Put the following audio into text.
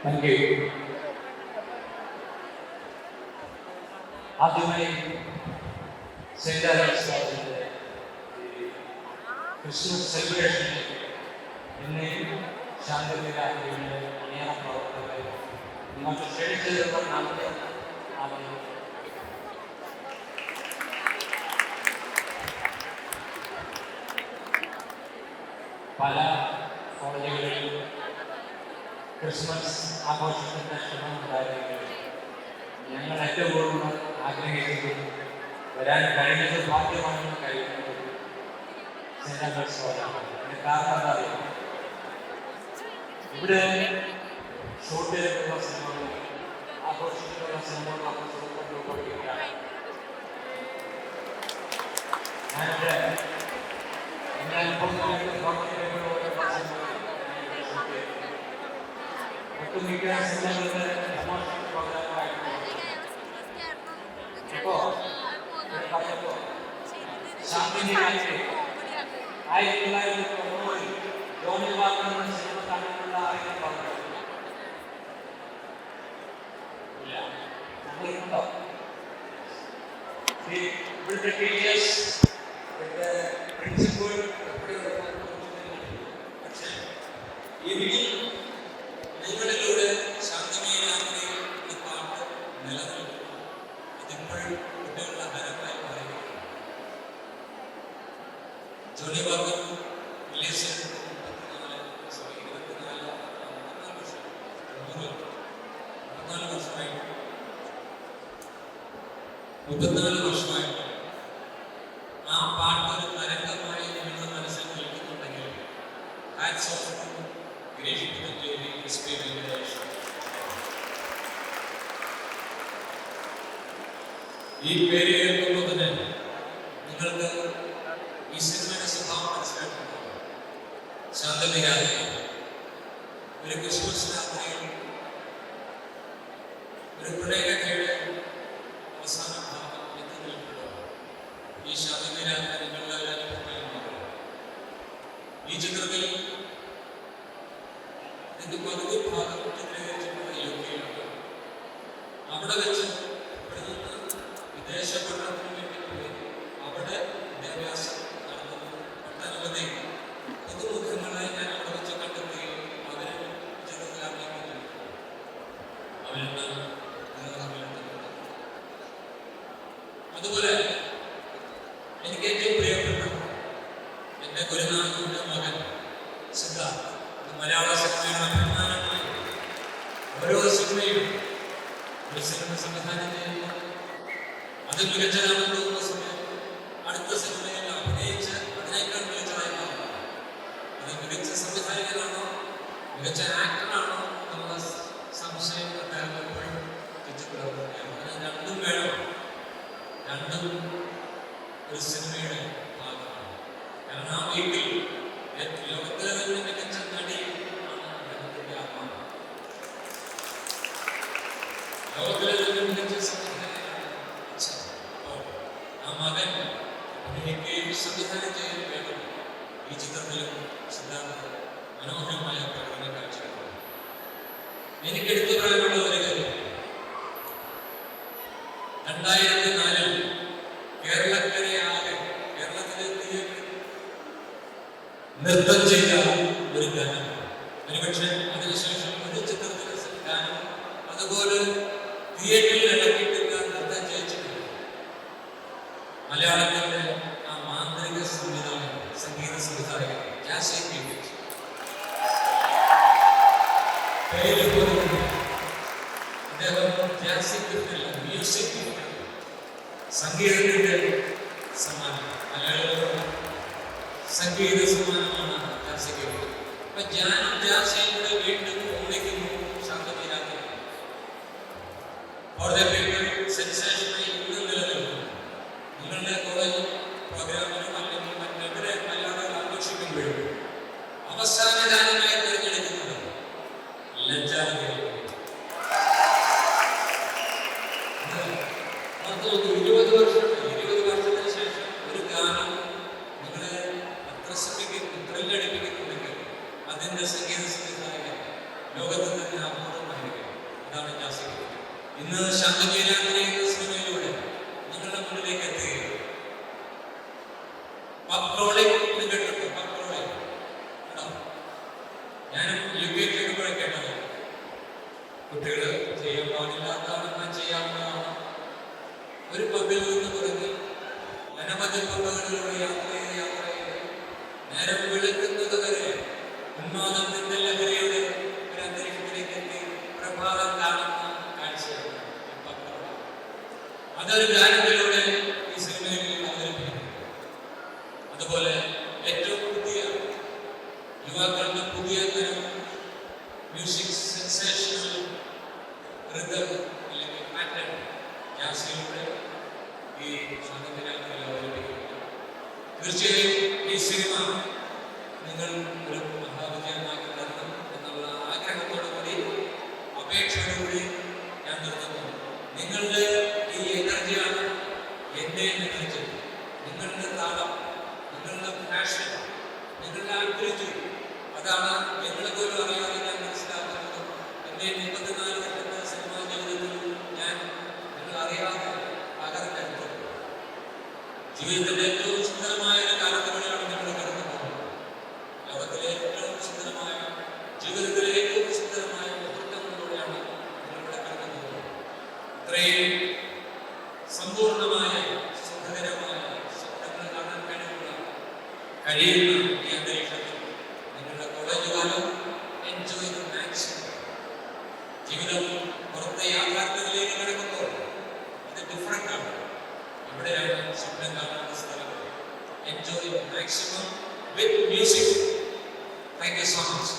Thank you. ആദ്യമായി saint ആലൻസ് കോളേജിന്റെ Christmas സെലിബ്രേഷനിൽ എന്നെയും ശാന്തരാജയുടെ അണിയറ പ്രവർത്തകരെ നിങ്ങൾക്ക് ക്ഷണിച്ചതിനുള്ള നന്ദി അറിയിക്കുന്നു. പല കോളേജുകളിൽ ക്രിസ്മസ് ആഘോഷത്തിൻ്റെ ശ്രമമുണ്ടായിരുന്നെങ്കിലും ഞങ്ങൾ ഏറ്റവും കൂടുതൽ ആഗ്രഹിക്കുന്നത് വരാൻ കഴിഞ്ഞത് ഭാഗ്യമാണെന്ന് കഴിയുന്നത് സെന്റ് ആൽബർട്ട്സ് കോളേജാണ്. അതിന് കാരണം എന്താ അറിയാം? ഇവിടെ ഷൂട്ട് ചെയ്തിട്ടുള്ള സിനിമകൾ, ആഘോഷിച്ചിട്ടുള്ള സിനിമകളൊക്കെ സുഹൃത്തുക്കളിലാണ്. ഞാനിവിടെ എൻ്റെ അനുഭവമായിട്ട് ഒട്ടുമിക്ക സിനിമകളുടെ പ്രമോഷൻ പ്രോഗ്രാമായിരുന്നു. ഇപ്പോൾ പറഞ്ഞപ്പോൾ ശാന്തിനിയായിട്ട് 1990 ജോണി വാക്കർ എന്ന സിനിമ കണ്ടിട്ടുള്ള ആരെങ്കിലും പറഞ്ഞു ഇല്ല? ഞങ്ങളുണ്ടോ? ഇവിടുത്തെ ടീച്ചേഴ്സ്, ഇവിടുത്തെ പ്രിൻസിപ്പൽ പക്ഷേ ഇനിയും നിങ്ങളിലൂടെ ശാന്തമേനാമേ എന്ന പാട്ട് നിലനിൽക്കും. അതിപ്പോഴും കുട്ടികളുടെ ഹരമായി പറയുന്നു. ജോണി വാക്കർ റിലീസ് 34 വർഷമായിട്ട് ആ പാട്ട് ഒരു തരംഗമായി നിങ്ങളുടെ മനസ്സിൽ നിൽക്കുന്നുണ്ടെങ്കിൽ hats off to great experience. ഈ പേര് കേൾക്കുമ്പോൾ തന്നെ നിങ്ങൾക്ക് ഈ സിനിമയുടെ സ്വഭാവം മനസ്സിലാക്കുന്നു. ശാന്തമേനായ ഒരു ക്രിസ്മസ് രാത്രിയിൽ ഒരു പ്രണയകഥയുടെ അവസാന ഭാഗം എത്തി നിൽക്കുന്നു. ഈ ശാന്തമേനായ നിങ്ങളുടെ അനുഭവങ്ങൾ ഈ ചിത്രത്തിൽ ഇതിന്റെ പകുതി ഭാഗം ചിത്രീകരിച്ചിട്ടുള്ള യോഗ്യയാണ്. അവിടെ വെച്ച് വിദേശ പഠനത്തിന് വേണ്ടി പോയി അവിടെ വിദ്യാഭ്യാസം നടത്തുന്നു. ഒട്ടനവധി പുതുമുഖങ്ങളെ ഞാൻ അവിടെ വെച്ച് കണ്ടെത്തുകയും അവരെ ചിത്രത്തിലാക്കിയിട്ടുണ്ട്. അവരുടെ അതുപോലെ എനിക്ക് ഏറ്റവും പ്രിയപ്പെട്ട എൻ്റെ ഗുരുനാഥന്റെ മകൻ സിദ്ധാർത്ഥ് മലയാള സിനിമയുടെ അഭിമാനമായി ഓരോ സിനിമയും ഒരു സിനിമ സംവിധാനം ചെയ്യുന്നു. അത് മികച്ചതാണെന്ന് തോന്നുന്ന സമയത്ത് അടുത്ത സിനിമയിൽ അഭിനയിച്ച് അതിനേക്കാൾ മികച്ചതായി മാറും. അത് മികച്ച സംവിധായകനാണോ മികച്ച ആക്ടറാണോ എന്നുള്ള സംശയം അദ്ദേഹം എപ്പോഴും തെറ്റിപ്പിടുകയാണ്. അങ്ങനെ രണ്ടും വേണം. രണ്ടും ഒരു സിനിമയുടെ ഭാഗമാണ്. കാരണം ആ വീട്ടിൽ ലോകത്തിലെ തന്നെ മികച്ച നടി ആണ് അദ്ദേഹത്തിന്റെ അമ്മ. ലോകത്തിലെ തന്നെ മികച്ച സംവിധായകനാണ് അച്ഛൻ. അപ്പോൾ ആ മകൻ അഭിനയിക്കുകയും സംവിധാനം ചെയ്യാൻ വേണം. ഈ ചിത്രത്തിലും സിദ്ധാർത്ഥ മനോഹരമായ പ്രകടന കാഴ്ചവെക്കുന്നു. എനിക്ക് എടുത്തു പറയാനുള്ള ഒരു കാര്യം, 2004 കേരളക്കരയാകെ കേരളത്തിലെ നൃത്തം ചെയ്ത ഒരു ഗാനം. ഒരുപക്ഷെ അതിനുശേഷം ഒരു ചിത്രത്തിലെ ഗാനം അതുപോലെ തിയേറ്ററിൽ ഇറക്കിയിട്ടില്ല, നൃത്തം ചെയ്യിച്ചിട്ടില്ല. മലയാളത്തിന്റെ ആ മാന്ത്രിക സംവിധായകൻ, സംഗീത സംവിധായകൻ ജാസി പീറ്റേഴ്സ്. പേര് പോലും അദ്ദേഹം ജാസി പീറ്റേഴ്സ്, മ്യൂസിക് സംഗീതത്തിന്റെ സമ്മാനം, മലയാള സംഗീത സമ്മാനമാണ് ജാസിക്ക്. അപ്പൊ ഞാനും ജാസിയുടെ വീണ്ടും ഒന്നിക്കുന്നു ശാന്തമേനാഥൻ. അവിടെ പേപ്പർ സെൻസേഷനായി ഇന്നും നിലനിൽക്കുന്നു. നിങ്ങളുടെ കോളേജ് പ്രോഗ്രാമിനും അല്ലെങ്കിൽ മറ്റെവിടെ മലയാളം ആഘോഷിക്കുമ്പോഴും അവസാന ഗാനമായി തിരഞ്ഞെടുക്കുന്നത് ലജ്ജാവതി. 20 വർഷത്തിന് ശേഷം ഒരു ഗാനം നിങ്ങളെ ത്രില്ലടിപ്പിക്കുന്നുണ്ടെങ്കിൽ അതിൻ്റെ സംഗീത സംവിധായകൻ ലോകത്തിൽ തന്നെ അപൂർവമായി അതാണ് ജാസിക. ഇന്ന് ശാന്തജീരാത്രി എന്ന സിനിമയിലൂടെ നിങ്ങളുടെ മുന്നിലേക്ക് എത്തുകയാണ്. കേട്ടിട്ടുണ്ടോ? ഞാനും UK കേട്ടത് കുട്ടികൾ ചെയ്യാൻ പാടില്ലാത്തതാണ്, ചെയ്യാവുന്നതാണ്. ഒരു പബ്ബിൽ നിന്ന് തുടങ്ങി അനവധി പബ്ബുകളിലൂടെ യാത്ര ചെയ്ത് നേരം വെളുക്കുന്നത് വരെ ഉന്മാദത്തിന്റെ ലഹരിയുടെ ഒരു അന്തരീക്ഷത്തിലേക്ക് എത്തി പ്രഭാതം കാണുന്ന കാഴ്ചയാണ്. അതൊരു ഗാനത്തിലൂടെ ഈ സിനിമയിൽ അവതരിപ്പിക്കുന്നു. അതുപോലെ ഏറ്റവും പുതിയ യുവാക്കളുടെ പുതിയ തരം മ്യൂസിക് സെൻസേഷണൽ റിതം അല്ലെങ്കിൽ പാറ്റേൺ ജാസിലൂടെ ഈ സംഗീതത്തിൽ അവതരിപ്പിക്കുന്നു. തീർച്ചയായും ഈ സിനിമ നിങ്ങൾ ഒരു മഹാവിജയമാക്കി തരണം എന്നുള്ള ആഗ്രഹത്തോടു കൂടി, അപേക്ഷയോടുകൂടി ഞാൻ നിർത്തുന്നു. നിങ്ങളുടെ ഈ എനർജിയാണ് എന്നെ എനർജി. നിങ്ങളുടെ താളം, നിങ്ങളുടെ പാഷൻ, നിങ്ങളുടെ അഭിരുചി, അതാണ് ഞങ്ങളെ പോലും അറിയാതെ ഞാൻ മനസ്സിലാക്കുന്നത്. എൻ്റെ 34 വർഷത്തെ സിനിമാ ജീവിതത്തിൽ ഞാൻ നിങ്ങൾ അറിയാതെ പകർന്നെടുത്തു. ജീവിതത്തിൻ്റെ ഏറ്റവും സുന്ദരമായ ഒരു കാലത്തിലൂടെയാണ് നിങ്ങൾ കടന്നു പോകുന്നത്. ലോകത്തിലെ ഏറ്റവും സുന്ദരമായ, ജീവിതത്തിലെ ഏറ്റവും സുന്ദരമായ മുഹൂർത്തങ്ങളിലൂടെയാണ് നിങ്ങളിവിടെ കടന്നു പോകുന്നത്. ഇത്രയും സമ്പൂർണമായ സുഖകരമായ സ്വപ്നങ്ങൾ കാണാൻ കഴിയുന്ന ഈ അന്തരീക്ഷത്തിൽ നിങ്ങളുടെ കോളേജ് കാലം എൻജോയ് ദ മാക്സിമം. ജീവിതം പുറത്തെ യാഥാർത്ഥ്യത്തിലേക്ക് കിടക്കുമ്പോൾ ഇത് ഡിഫറെൻ്റ് ആണ്. ഇവിടെയാണ് സ്വപ്നം കാണേണ്ട സ്ഥലം. Enjoy the maximum with music. Thank you so much.